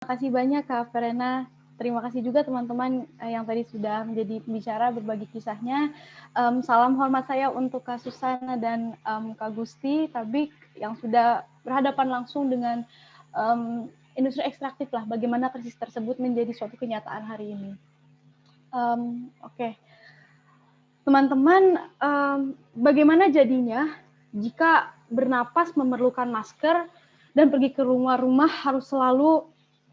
kasih banyak Kak Verena. Terima kasih juga teman-teman yang tadi sudah menjadi pembicara berbagi kisahnya. Salam hormat saya untuk Kak Susana dan Kak Gusti Tabik yang sudah berhadapan langsung dengan industri ekstraktif lah. Bagaimana krisis tersebut menjadi suatu kenyataan hari ini. Oke. Teman-teman, bagaimana jadinya jika bernapas memerlukan masker dan pergi ke rumah-rumah harus selalu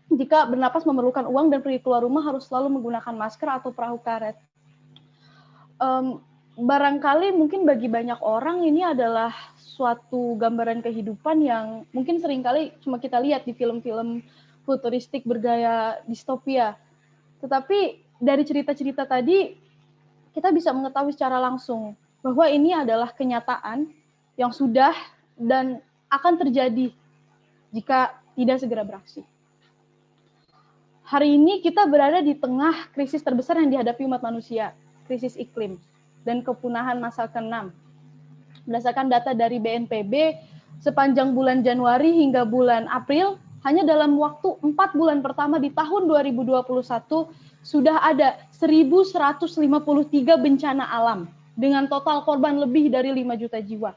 jika bernapas memerlukan uang dan pergi keluar rumah harus selalu menggunakan masker atau perahu karet. Barangkali mungkin bagi banyak orang ini adalah suatu gambaran kehidupan yang mungkin seringkali cuma kita lihat di film-film futuristik bergaya distopia. Tetapi dari cerita-cerita tadi, kita bisa mengetahui secara langsung bahwa ini adalah kenyataan yang sudah dan akan terjadi jika tidak segera beraksi. Hari ini kita berada di tengah krisis terbesar yang dihadapi umat manusia, krisis iklim dan kepunahan massal ke-6. Berdasarkan data dari BNPB, sepanjang bulan Januari hingga bulan April, hanya dalam waktu 4 bulan pertama di tahun 2021, sudah ada 1.153 bencana alam, dengan total korban lebih dari 5 juta jiwa.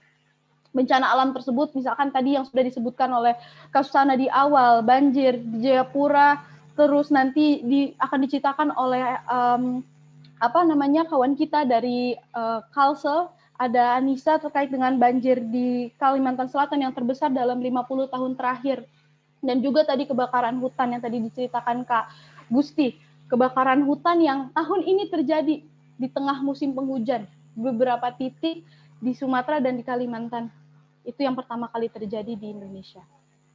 Bencana alam tersebut, misalkan tadi yang sudah disebutkan oleh Kak Susana di awal, banjir di Jayapura, terus nanti akan diceritakan oleh kawan kita dari Kalsel, ada Anissa terkait dengan banjir di Kalimantan Selatan yang terbesar dalam 50 tahun terakhir. Dan juga tadi kebakaran hutan yang tadi diceritakan Kak Gusti, kebakaran hutan yang tahun ini terjadi di tengah musim penghujan, beberapa titik di Sumatera dan di Kalimantan. Itu yang pertama kali terjadi di Indonesia.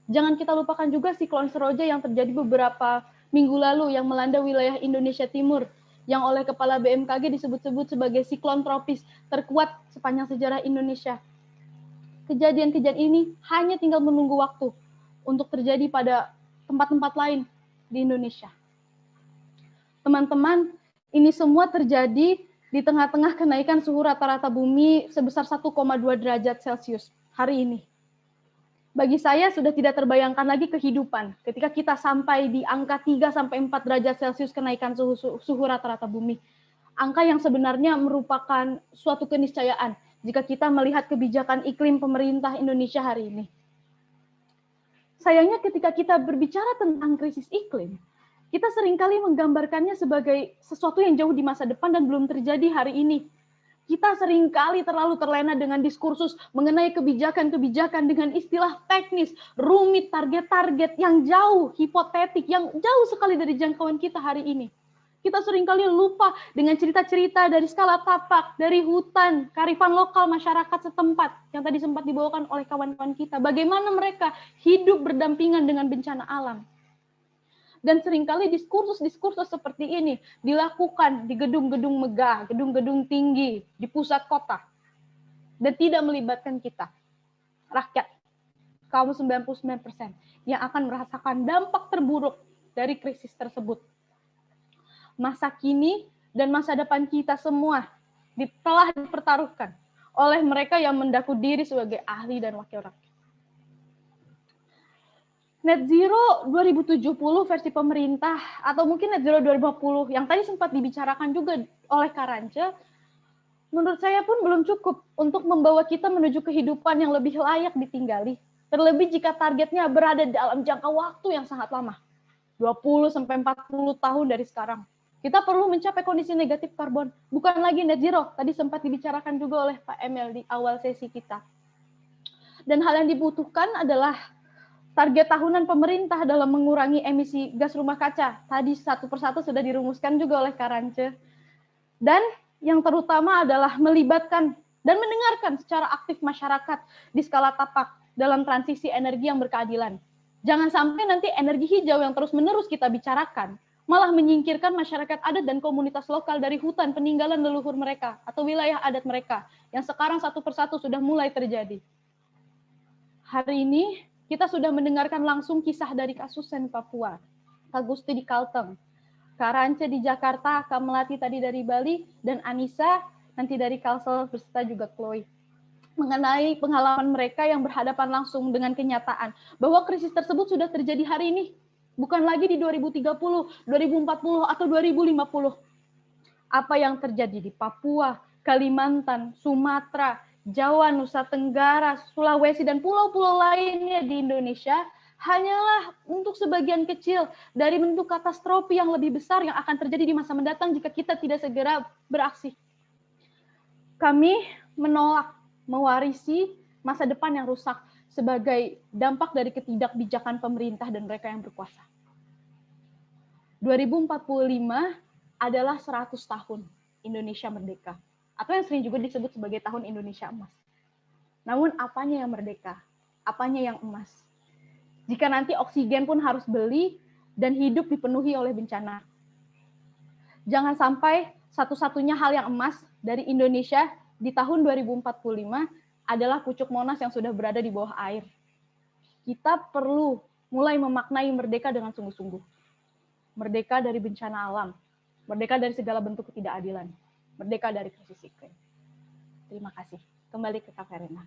Jangan kita lupakan juga siklon Seroja yang terjadi beberapa minggu lalu yang melanda wilayah Indonesia Timur, yang oleh Kepala BMKG disebut-sebut sebagai siklon tropis terkuat sepanjang sejarah Indonesia. Kejadian-kejadian ini hanya tinggal menunggu waktu untuk terjadi pada tempat-tempat lain di Indonesia. Teman-teman, ini semua terjadi di tengah-tengah kenaikan suhu rata-rata bumi sebesar 1,2 derajat Celcius hari ini. Bagi saya sudah tidak terbayangkan lagi kehidupan ketika kita sampai di angka 3-4 derajat Celcius kenaikan suhu rata-rata bumi. Angka yang sebenarnya merupakan suatu keniscayaan jika kita melihat kebijakan iklim pemerintah Indonesia hari ini. Sayangnya ketika kita berbicara tentang krisis iklim, kita seringkali menggambarkannya sebagai sesuatu yang jauh di masa depan dan belum terjadi hari ini. Kita seringkali terlalu terlena dengan diskursus mengenai kebijakan-kebijakan dengan istilah teknis, rumit, target-target yang jauh, hipotetik, yang jauh sekali dari jangkauan kita hari ini. Kita seringkali lupa dengan cerita-cerita dari skala tapak, dari hutan, kearifan lokal masyarakat setempat, yang tadi sempat dibawakan oleh kawan-kawan kita. Bagaimana mereka hidup berdampingan dengan bencana alam. Dan seringkali diskursus seperti ini dilakukan di gedung-gedung megah, gedung-gedung tinggi, di pusat kota. Dan tidak melibatkan kita, rakyat, kaum 99%, yang akan merasakan dampak terburuk dari krisis tersebut. Masa kini dan masa depan kita semua telah dipertaruhkan oleh mereka yang mendaku diri sebagai ahli dan wakil rakyat. Net Zero 2070 versi pemerintah atau mungkin Net Zero 2050 yang tadi sempat dibicarakan juga oleh Karance, menurut saya pun belum cukup untuk membawa kita menuju kehidupan yang lebih layak ditinggali. Terlebih jika targetnya berada dalam jangka waktu yang sangat lama, 20-40 tahun dari sekarang. Kita perlu mencapai kondisi negatif karbon, bukan lagi net zero. Tadi sempat dibicarakan juga oleh Pak Emil di awal sesi kita. Dan hal yang dibutuhkan adalah target tahunan pemerintah dalam mengurangi emisi gas rumah kaca. Tadi satu persatu sudah dirumuskan juga oleh Karance. Dan yang terutama adalah melibatkan dan mendengarkan secara aktif masyarakat di skala tapak dalam transisi energi yang berkeadilan. Jangan sampai nanti energi hijau yang terus-menerus kita bicarakan malah menyingkirkan masyarakat adat dan komunitas lokal dari hutan peninggalan leluhur mereka atau wilayah adat mereka yang sekarang satu persatu sudah mulai terjadi. Hari ini kita sudah mendengarkan langsung kisah dari Kak Susen Papua, Kak Gusti di Kalteng, Karance di Jakarta, Kak Melati tadi dari Bali, dan Anissa nanti dari Kalsel beserta juga Chloe. Mengenai pengalaman mereka yang berhadapan langsung dengan kenyataan bahwa krisis tersebut sudah terjadi hari ini. Bukan lagi di 2030, 2040, atau 2050. Apa yang terjadi di Papua, Kalimantan, Sumatera, Jawa, Nusa Tenggara, Sulawesi, dan pulau-pulau lainnya di Indonesia hanyalah untuk sebagian kecil dari bentuk katastrofi yang lebih besar yang akan terjadi di masa mendatang jika kita tidak segera beraksi. Kami menolak mewarisi masa depan yang rusak sebagai dampak dari ketidakbijakan pemerintah dan mereka yang berkuasa. 2045 adalah 100 tahun Indonesia merdeka, atau yang sering juga disebut sebagai tahun Indonesia emas. Namun apanya yang merdeka? Apanya yang emas? Jika nanti oksigen pun harus beli dan hidup dipenuhi oleh bencana. Jangan sampai satu-satunya hal yang emas dari Indonesia di tahun 2045 adalah pucuk Monas yang sudah berada di bawah air. Kita perlu mulai memaknai merdeka dengan sungguh-sungguh. Merdeka dari bencana alam, merdeka dari segala bentuk ketidakadilan, merdeka dari krisis iklim. Terima kasih. Kembali ke Kak Verena.